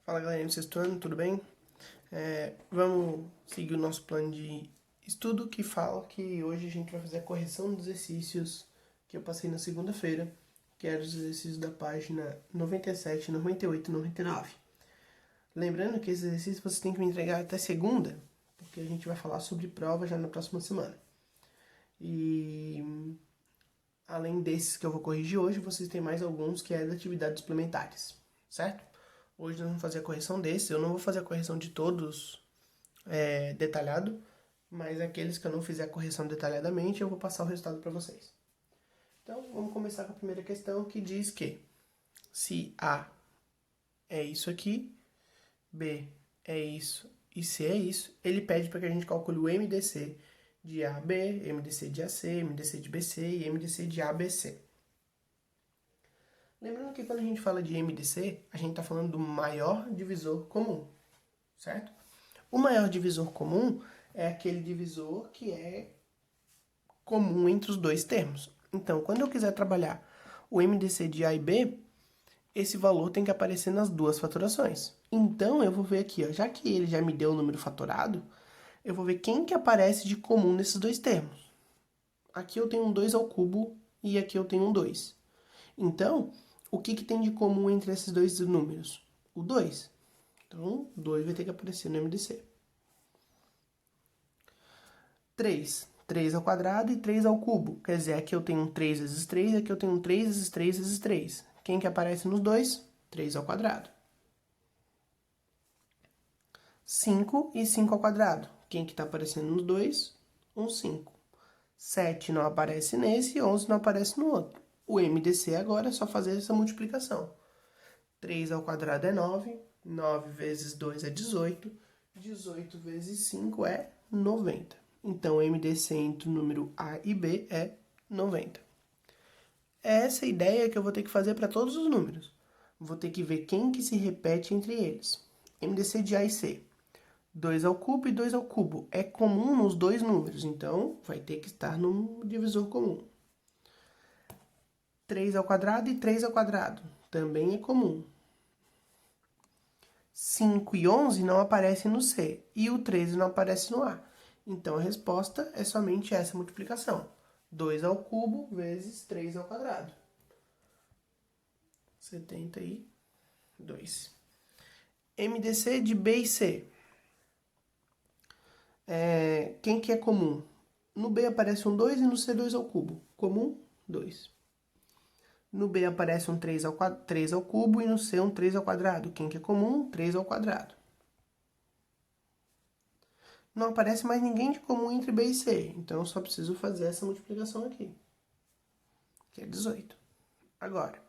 Fala galerinha do sexto ano, tudo bem? Vamos seguir o nosso plano de estudo que fala que hoje a gente vai fazer a correção dos exercícios que eu passei na segunda-feira, que eram os exercícios da página 97, 98 e 99. Lembrando que esses exercícios você tem que me entregar até segunda, porque a gente vai falar sobre prova já na próxima semana. E além desses que eu vou corrigir hoje, vocês têm mais alguns que é de atividades suplementares, certo? Hoje nós vamos fazer a correção desses. Eu não vou fazer a correção de todos detalhado, mas aqueles que eu não fizer a correção detalhadamente, eu vou passar o resultado para vocês. Então, vamos começar com a primeira questão, que diz que se A é isso aqui, B é isso e C é isso, ele pede para que a gente calcule o MDC de A a B, MDC de AC, MDC de BC e MDC de ABC. Lembrando que quando a gente fala de MDC, a gente está falando do maior divisor comum, certo? O maior divisor comum é aquele divisor que é comum entre os dois termos. Então, quando eu quiser trabalhar o MDC de A e B, esse valor tem que aparecer nas duas fatorações. Então, eu vou ver aqui, ó, já que ele já me deu o número fatorado, eu vou ver quem que aparece de comum nesses dois termos. Aqui eu tenho um 2 ao cubo e aqui eu tenho um 2. Então, o que tem de comum entre esses dois números? O 2. Então, 2 vai ter que aparecer no MDC. 3. 3 ao quadrado e 3 ao cubo. Quer dizer, aqui eu tenho um 3 vezes 3, aqui eu tenho um 3 vezes 3 vezes 3. Quem que aparece nos dois? 3 ao quadrado. 5 e 5 ao quadrado. Quem que está aparecendo nos dois? Um 5. 7 não aparece nesse e 11 não aparece no outro. O MDC agora é só fazer essa multiplicação. 3 ao quadrado é 9. 9 vezes 2 é 18. 18 vezes 5 é 90. Então, o MDC entre o número A e B é 90. É essa ideia que eu vou ter que fazer para todos os números. Vou ter que ver quem que se repete entre eles. MDC de A e C. 2 ao cubo e 2 ao cubo. É comum nos dois números, então vai ter que estar no divisor comum. 3 ao quadrado e 3 ao quadrado. Também é comum. 5 e 11 não aparecem no C. E o 13 não aparece no A. Então, a resposta é somente essa multiplicação. 2 ao cubo vezes 3 ao quadrado. 72. MDC de B e C. Quem que é comum? No B aparece um 2 e no C 2 ao cubo. Comum, 2. No B aparece um 3 ao cubo e no C um 3 ao quadrado. Quem que é comum? 3 ao quadrado. Não aparece mais ninguém de comum entre B e C. Então, eu só preciso fazer essa multiplicação aqui, que é 18. Agora,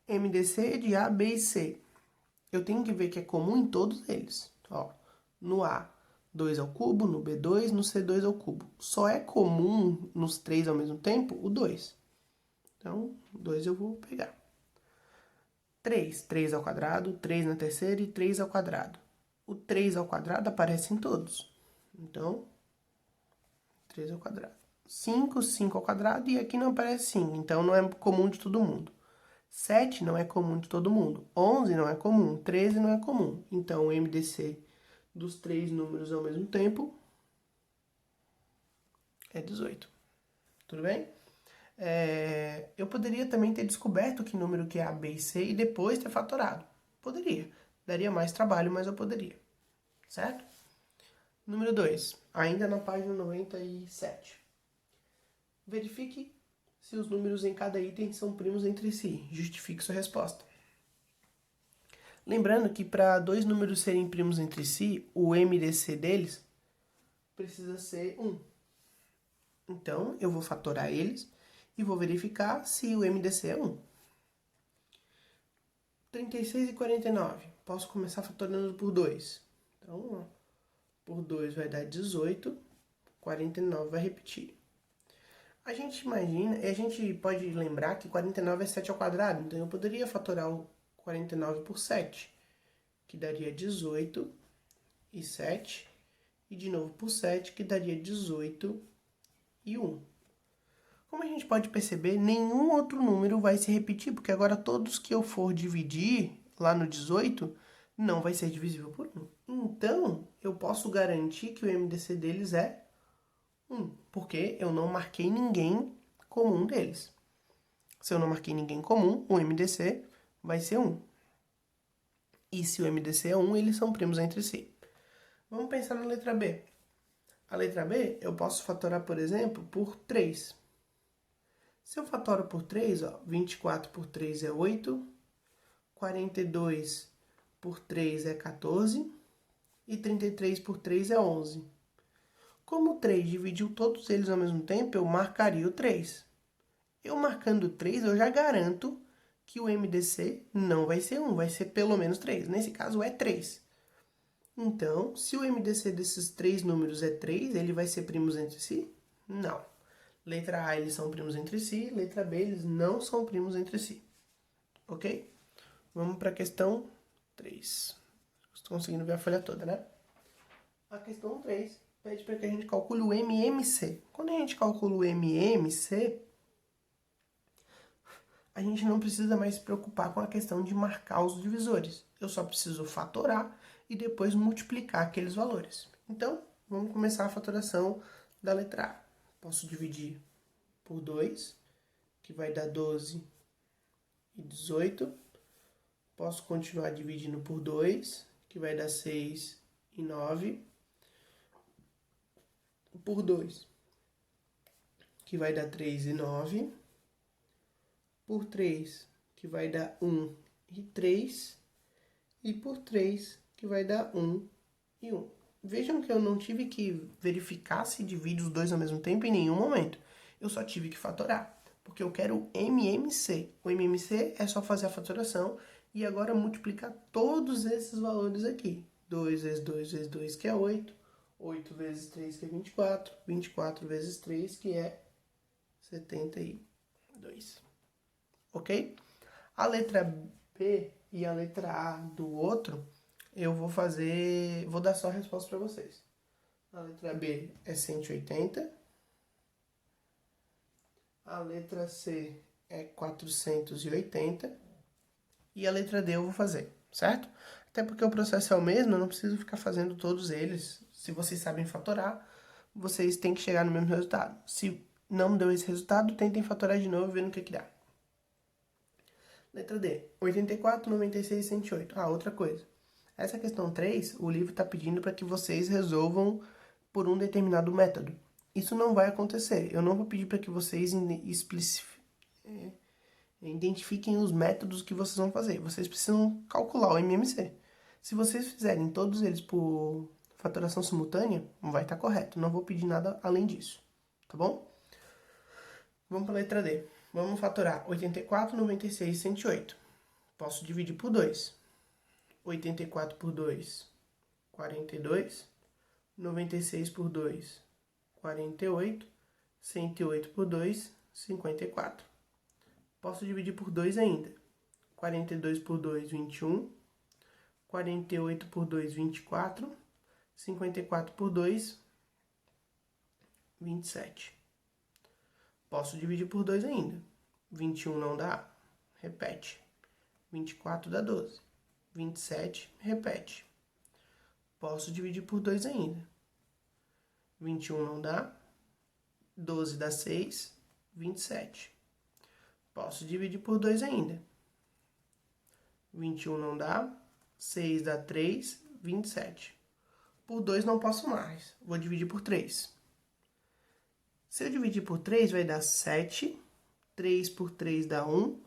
MDC de A, B e C. Eu tenho que ver que é comum em todos eles. Ó, no A, 2 ao cubo, no B, 2, no C, 2 ao cubo. Só é comum nos três ao mesmo tempo o 2. Então, 2 eu vou pegar. 3 ao quadrado, 3 na terceira e 3 ao quadrado. O 3 ao quadrado aparece em todos. Então, 3 ao quadrado. 5 ao quadrado e aqui não aparece 5, então não é comum de todo mundo. 7 não é comum de todo mundo. 11 não é comum. 13 não é comum. Então, o MDC dos três números ao mesmo tempo é 18. Tudo bem? Eu poderia também ter descoberto que número que é A, B e C e depois ter fatorado. Poderia. Daria mais trabalho, mas eu poderia. Certo? Número 2. Ainda na página 97. Verifique se os números em cada item são primos entre si. Justifique sua resposta. Lembrando que para dois números serem primos entre si, o MDC deles precisa ser 1. Então, eu vou fatorar eles e vou verificar se o MDC é 1. 36 e 49. Posso começar fatorando por 2. Então, por 2 vai dar 18. 49 vai repetir. A gente pode lembrar que 49 é 7 ao quadrado. Então, eu poderia fatorar o 49 por 7, que daria 18 e 7. E de novo por 7, que daria 18 e 1. Como a gente pode perceber, nenhum outro número vai se repetir, porque agora todos que eu for dividir lá no 18 não vai ser divisível por 1. Então, eu posso garantir que o MDC deles é 1, porque eu não marquei ninguém comum deles. Se eu não marquei ninguém comum, o MDC vai ser 1. E se o MDC é 1, eles são primos entre si. Vamos pensar na letra B. A letra B, eu posso fatorar, por exemplo, por 3. Se eu fatoro por 3, ó, 24 por 3 é 8, 42 por 3 é 14 e 33 por 3 é 11. Como o 3 dividiu todos eles ao mesmo tempo, eu marcaria o 3. Eu marcando 3, eu já garanto que o MDC não vai ser 1, vai ser pelo menos 3. Nesse caso, é 3. Então, se o MDC desses 3 números é 3, ele vai ser primos entre si? Não. Letra A, eles são primos entre si. Letra B, eles não são primos entre si. Ok? Vamos para a questão 3. Estou conseguindo ver a folha toda, né? A questão 3 pede para que a gente calcule o MMC. Quando a gente calcula o MMC, a gente não precisa mais se preocupar com a questão de marcar os divisores. Eu só preciso fatorar e depois multiplicar aqueles valores. Então, vamos começar a fatoração da letra A. Posso dividir por 2, que vai dar 12 e 18. Posso continuar dividindo por 2, que vai dar 6 e 9. Por 2, que vai dar 3 e 9. Por 3, que vai dar 1 e 3. E por 3, que vai dar 1 e 1. Vejam que eu não tive que verificar se divide os dois ao mesmo tempo em nenhum momento. Eu só tive que fatorar, porque eu quero o MMC. O MMC é só fazer a fatoração e agora multiplicar todos esses valores aqui. 2 vezes 2 vezes 2, que é 8. 8 vezes 3, que é 24. 24 vezes 3, que é 72. Ok? A letra B e a letra A do outro, eu vou dar só a resposta para vocês. A letra B é 180. A letra C é 480. E a letra D eu vou fazer, certo? Até porque o processo é o mesmo, eu não preciso ficar fazendo todos eles. Se vocês sabem fatorar, vocês têm que chegar no mesmo resultado. Se não deu esse resultado, tentem fatorar de novo e ver no que dá. Letra D, 84, 96 e 108. Ah, outra coisa. Essa questão 3, o livro está pedindo para que vocês resolvam por um determinado método. Isso não vai acontecer. Eu não vou pedir para que vocês identifiquem os métodos que vocês vão fazer. Vocês precisam calcular o MMC. Se vocês fizerem todos eles por fatoração simultânea, vai estar correto. Não vou pedir nada além disso. Tá bom? Vamos para a letra D. Vamos fatorar 84, 96 e 108. Posso dividir por 2. 84 por 2, 42. 96 por 2, 48. 108 por 2, 54. Posso dividir por 2 ainda. 42 por 2, 21. 48 por 2, 24. 54 por 2, 27. Posso dividir por 2 ainda. 21 não dá, repete. 24 dá 12. 27, repete. Posso dividir por 2 ainda. 21 não dá. 12 dá 6, 27. Posso dividir por 2 ainda. 21 não dá. 6 dá 3, 27. Por 2 não posso mais. Vou dividir por 3. Se eu dividir por 3, vai dar 7. 3 por 3 dá 1.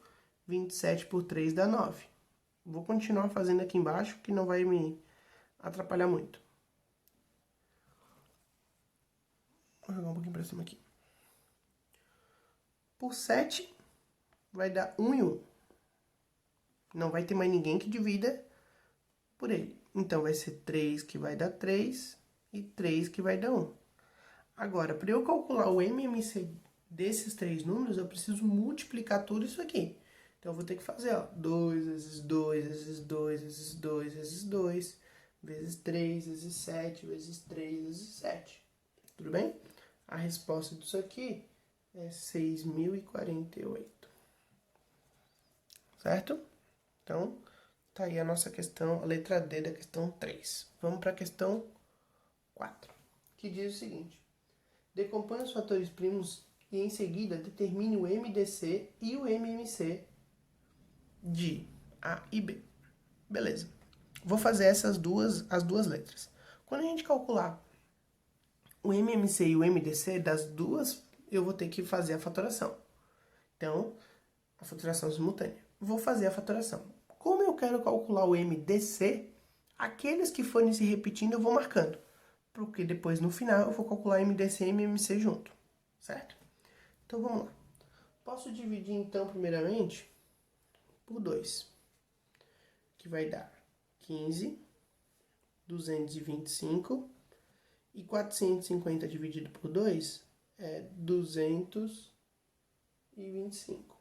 27 por 3 dá 9. Vou continuar fazendo aqui embaixo, que não vai me atrapalhar muito. Vou jogar um pouquinho para cima aqui. Por 7, vai dar 1 e 1. Não vai ter mais ninguém que divida por ele. Então, vai ser 3 que vai dar 3 e 3 que vai dar 1. Agora, para eu calcular o MMC desses 3 números, eu preciso multiplicar tudo isso aqui. Então, eu vou ter que fazer, ó, 2 vezes 2 vezes 2 vezes 2 vezes 2 vezes 3 vezes 7 vezes 3 vezes 7. Tudo bem? A resposta disso aqui é 6.048. Certo? Então, Tá aí a nossa questão, a letra D da questão 3. Vamos para a questão 4, que diz o seguinte. Decomponha os fatores primos e em seguida determine o MDC e o MMC de A e B. Beleza. Vou fazer as duas letras. Quando a gente calcular o MMC e o MDC das duas, eu vou ter que fazer a fatoração. Então, a fatoração simultânea. Vou fazer a fatoração. Como eu quero calcular o MDC, aqueles que forem se repetindo eu vou marcando. Porque depois, no final, eu vou calcular MDC e MMC junto. Certo? Então, vamos lá. Posso dividir, então, primeiramente, por 2. Que vai dar 15, 225 e 450 dividido por 2 é 225.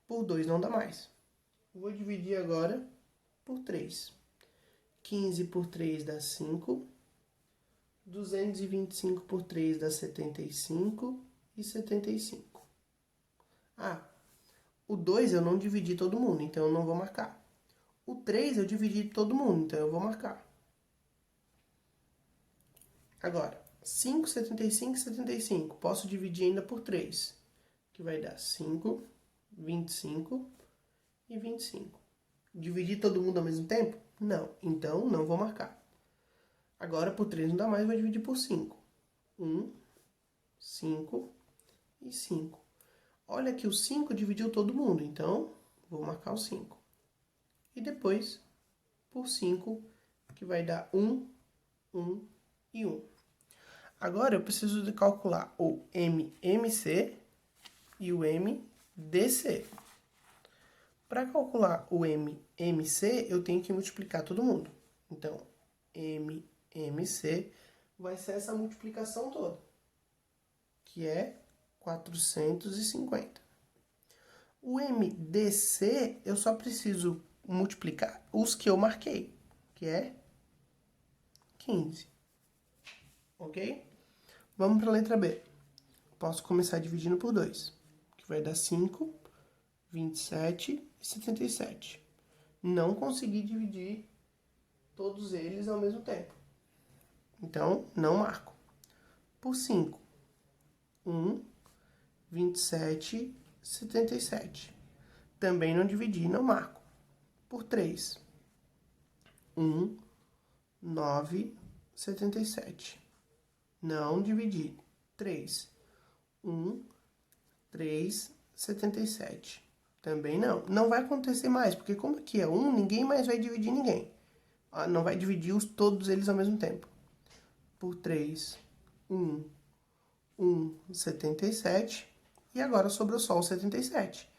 Por 2 não dá mais. Vou dividir agora por 3. 15 por 3 dá 5. 225 por 3 dá 75 e 75. Ah, o 2 eu não dividi todo mundo, então eu não vou marcar. O 3 eu dividi todo mundo, então eu vou marcar. Agora, 5, 75 e 75. Posso dividir ainda por 3, que vai dar 5, 25 e 25. Dividir todo mundo ao mesmo tempo? Não. Então, não vou marcar. Agora, por 3 não dá mais, vou dividir por 5. 1, 5 e 5. Olha que o 5 dividiu todo mundo, então vou marcar o 5. E depois, por 5, que vai dar 1, 1 e 1. Agora, eu preciso de calcular o MMC e o MDC. Para calcular o MMC, eu tenho que multiplicar todo mundo. Então, MMC vai ser essa multiplicação toda, que é 450. O MDC, eu só preciso multiplicar os que eu marquei, que é 15. Ok? Vamos para a letra B. Posso começar dividindo por 2, que vai dar 5, 27 e 77. Não consegui dividir todos eles ao mesmo tempo. Então, não marco. Por 5, 1, 27, 77. Também não dividi, não marco. Por 3, 1, 9, 77. Não dividi. 3, 1, 3, 77. Também não. Não vai acontecer mais, porque como aqui é 1, ninguém mais vai dividir ninguém. Não vai dividir todos eles ao mesmo tempo. Por 3, 1, 1, 77. E agora sobrou só o 77,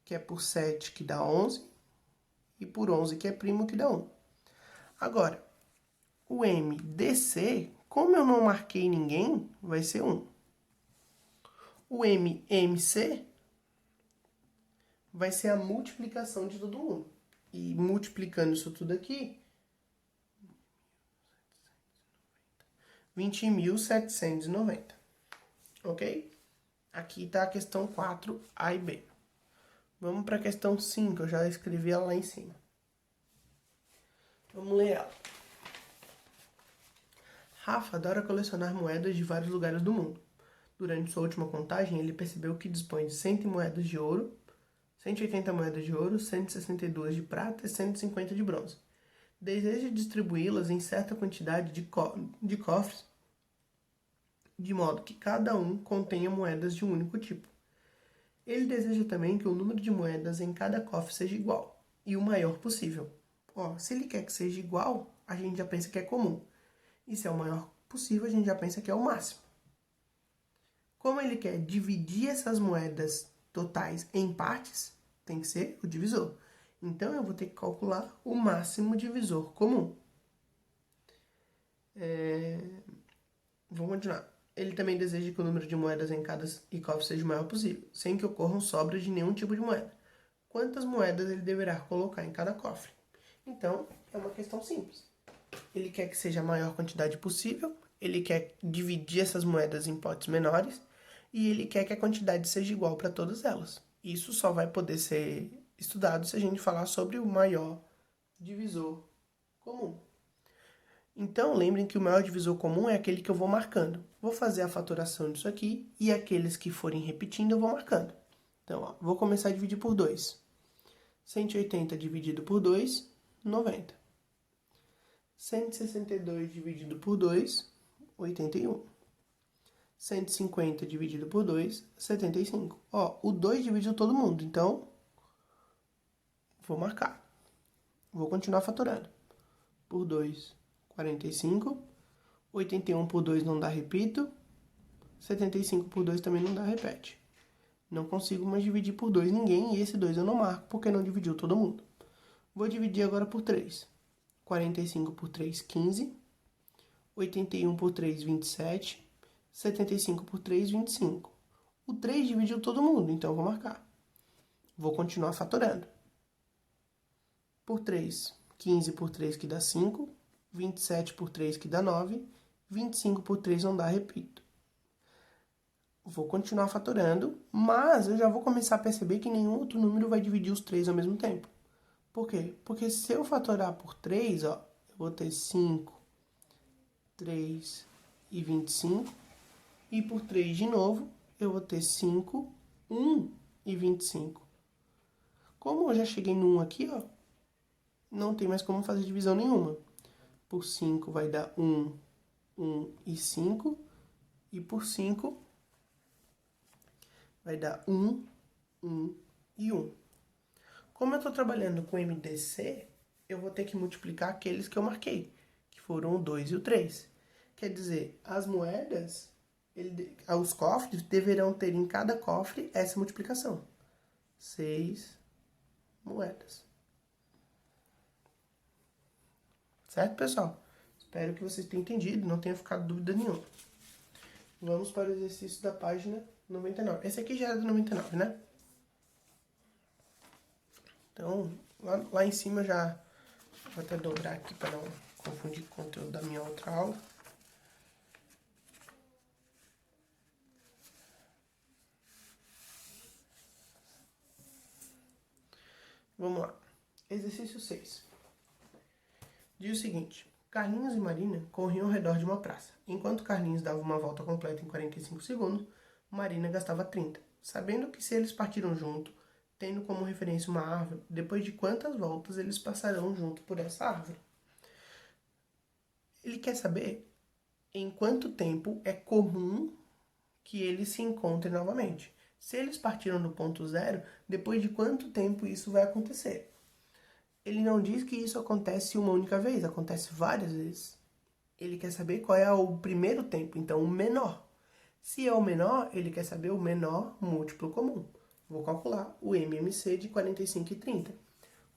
que é por 7, que dá 11, e por 11, que é primo, que dá 1. Agora, o MDC, como eu não marquei ninguém, vai ser 1. O MMC vai ser a multiplicação de todo mundo. E multiplicando isso tudo aqui, 20.790. Ok? Aqui está a questão 4, A e B. Vamos para a questão 5, eu já escrevi ela lá em cima. Vamos ler ela. Rafa adora colecionar moedas de vários lugares do mundo. Durante sua última contagem, ele percebeu que dispõe de 100 moedas de ouro, 180 moedas de ouro, 162 de prata e 150 de bronze. Deseja distribuí-las em certa quantidade de cofres, de modo que cada um contenha moedas de um único tipo. Ele deseja também que o número de moedas em cada cofre seja igual, e o maior possível. Se ele quer que seja igual, a gente já pensa que é comum. E se é o maior possível, a gente já pensa que é o máximo. Como ele quer dividir essas moedas totais em partes, tem que ser o divisor. Então, eu vou ter que calcular o máximo divisor comum. Vamos continuar. Ele também deseja que o número de moedas em cada cofre seja o maior possível, sem que ocorram sobras de nenhum tipo de moeda. Quantas moedas ele deverá colocar em cada cofre? Então, é uma questão simples. Ele quer que seja a maior quantidade possível, ele quer dividir essas moedas em potes menores, e ele quer que a quantidade seja igual para todas elas. Isso só vai poder ser estudado se a gente falar sobre o maior divisor comum. Então, lembrem que o maior divisor comum é aquele que eu vou marcando. Vou fazer a fatoração disso aqui e aqueles que forem repetindo eu vou marcando. Então, ó, vou começar a dividir por 2. 180 dividido por 2, 90. 162 dividido por 2, 81. 150 dividido por 2, 75. Ó, o 2 dividiu todo mundo, então vou marcar. Vou continuar fatorando. Por 2, 45. 81 por 2 não dá, repito. 75 por 2 também não dá, repete. Não consigo mais dividir por 2 ninguém e esse 2 eu não marco porque não dividiu todo mundo. Vou dividir agora por 3. 45 por 3, 15. 81 por 3, 27. 75 por 3, 25. O 3 dividiu todo mundo, então eu vou marcar. Vou continuar fatorando. Por 3, 15 por 3 que dá 5. 27 por 3 que dá 9. 25 por 3 não dá, repito. Vou continuar fatorando, mas eu já vou começar a perceber que nenhum outro número vai dividir os 3 ao mesmo tempo. Por quê? Porque se eu fatorar por 3, ó, eu vou ter 5, 3 e 25. E por 3 de novo, eu vou ter 5, 1 e 25. Como eu já cheguei no 1 aqui, ó, não tem mais como fazer divisão nenhuma. Por 5 vai dar 1, 1 e 5. E por 5 vai dar 1, 1 e 1. Como eu estou trabalhando com MDC, eu vou ter que multiplicar aqueles que eu marquei, que foram o 2 e o 3. Quer dizer, as moedas, os cofres deverão ter em cada cofre essa multiplicação. 6 moedas. Certo, pessoal? Espero que vocês tenham entendido, não tenha ficado dúvida nenhuma. Vamos para o exercício da página 99. Esse aqui já era do 99, né? Então, lá em cima eu já vou até dobrar aqui para não confundir com o conteúdo da minha outra aula. Vamos lá. Exercício 6. Diz o seguinte: Carlinhos e Marina corriam ao redor de uma praça. Enquanto Carlinhos dava uma volta completa em 45 segundos, Marina gastava 30. Sabendo que se eles partiram junto, tendo como referência uma árvore, depois de quantas voltas eles passarão junto por essa árvore? Ele quer saber em quanto tempo é comum que eles se encontrem novamente. Se eles partiram do ponto zero, depois de quanto tempo isso vai acontecer? Ele não diz que isso acontece uma única vez, acontece várias vezes. Ele quer saber qual é o primeiro tempo, então o menor. Se é o menor, ele quer saber o menor múltiplo comum. Vou calcular o MMC de 45 e 30.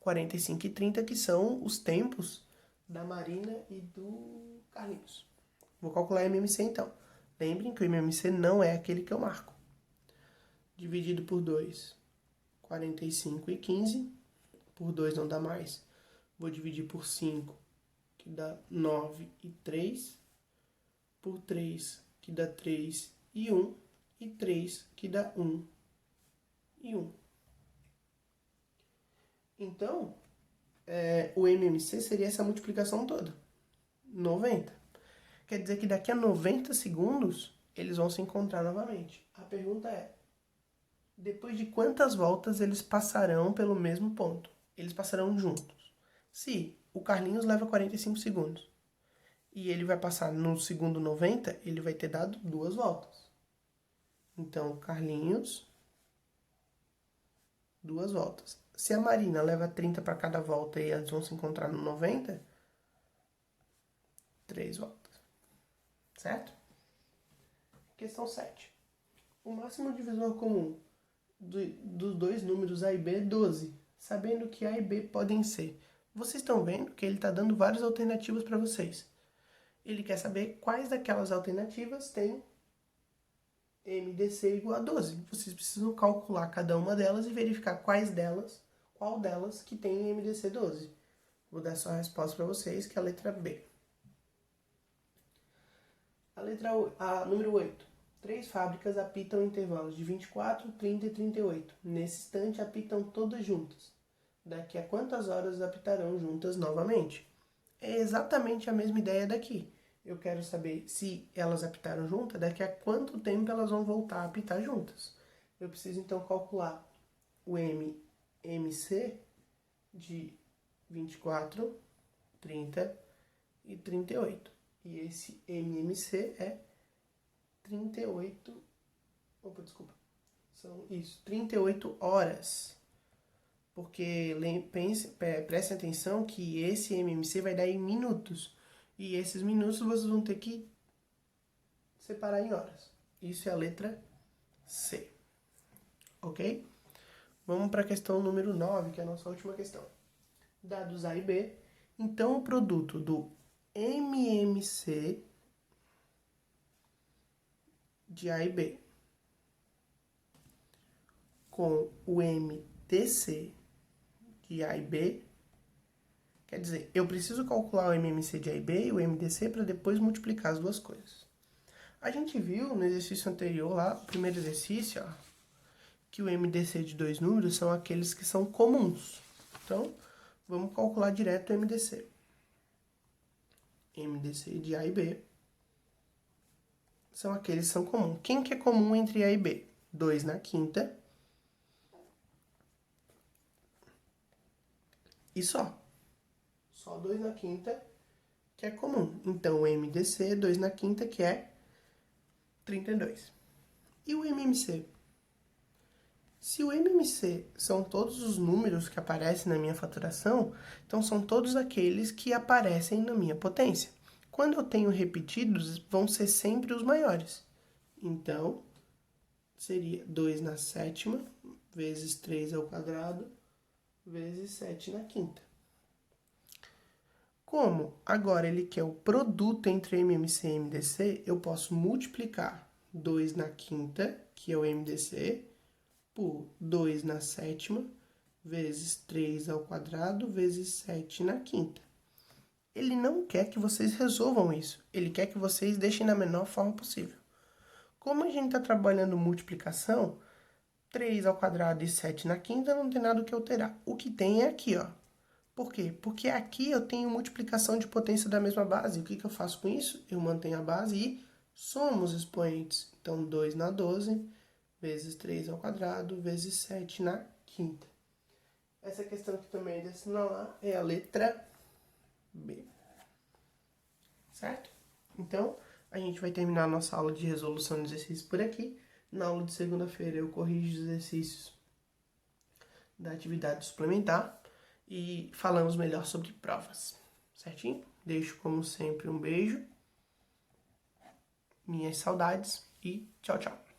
45 e 30 que são os tempos da Marina e do Carlinhos. Vou calcular MMC então. Lembrem que o MMC não é aquele que eu marco. Dividido por 2, 45 e 15. Por 2 não dá mais. Vou dividir por 5, que dá 9 e 3. Por 3, que dá 3 e 1. E 3, que dá 1 e 1. Então, o MMC seria essa multiplicação toda. 90. Quer dizer que daqui a 90 segundos, eles vão se encontrar novamente. A pergunta é, depois de quantas voltas eles passarão pelo mesmo ponto? Eles passarão juntos. Se o Carlinhos leva 45 segundos e ele vai passar no segundo 90, ele vai ter dado 2 voltas. Então, Carlinhos, 2 voltas. Se a Marina leva 30 para cada volta e eles vão se encontrar no 90, 3 voltas. Certo? Questão 7. O máximo divisor comum dos dois números A e B é 12, sabendo que A e B podem ser. Vocês estão vendo que ele está dando várias alternativas para vocês. Ele quer saber quais daquelas alternativas tem MDC igual a 12. Vocês precisam calcular cada uma delas e verificar qual delas que tem MDC 12. Vou dar só a resposta para vocês, que é a letra B. A número 8. 3 fábricas apitam em intervalos de 24, 30 e 38. Nesse instante, apitam todas juntas. Daqui a quantas horas apitarão juntas novamente? É exatamente a mesma ideia daqui. Eu quero saber se elas apitaram juntas, daqui a quanto tempo elas vão voltar a apitar juntas. Eu preciso então calcular o MMC de 24, 30 e 38. E esse MMC é 38... Opa, desculpa. São isso, 38 horas. Porque preste atenção que esse MMC vai dar em minutos. E esses minutos vocês vão ter que separar em horas. Isso é a letra C. Ok? Vamos para a questão número 9, que é a nossa última questão. Dados A e B. Então, o produto do MMC de A e B com o MDC de A e B, quer dizer, eu preciso calcular o MMC de A e B e o MDC para depois multiplicar as duas coisas. A gente viu no exercício anterior, lá, o primeiro exercício, ó, que o MDC de dois números são aqueles que são comuns. Então, vamos calcular direto o MDC. MDC de A e B são aqueles que são comuns. Quem que é comum entre A e B? 2 na quinta e só. Só 2 na quinta que é comum. Então, o MDC é 2 na quinta, que é 32. E o MMC? Se o MMC são todos os números que aparecem na minha faturação, então são todos aqueles que aparecem na minha potência. Quando eu tenho repetidos, vão ser sempre os maiores. Então, seria 2 na sétima, vezes 3 ao quadrado, vezes 7 na quinta. Como agora ele quer o produto entre MMC e MDC, eu posso multiplicar 2 na quinta, que é o MDC, por 2 na sétima, vezes 3 ao quadrado, vezes 7 na quinta. Ele não quer que vocês resolvam isso. Ele quer que vocês deixem da menor forma possível. Como a gente está trabalhando multiplicação, 3 ao quadrado e 7 na quinta não tem nada o que alterar. O que tem é aqui, ó. Por quê? Porque aqui eu tenho multiplicação de potência da mesma base. O que eu faço com isso? Eu mantenho a base e somo os expoentes. Então, 2 na 12, vezes 3 ao quadrado, vezes 7 na quinta. Essa questão que também é de assinalar é a letra B. Certo? Então, a gente vai terminar a nossa aula de resolução de exercícios por aqui. Na aula de segunda-feira eu corrijo os exercícios da atividade suplementar e falamos melhor sobre provas. Certinho? Deixo, como sempre, um beijo, minhas saudades e tchau, tchau.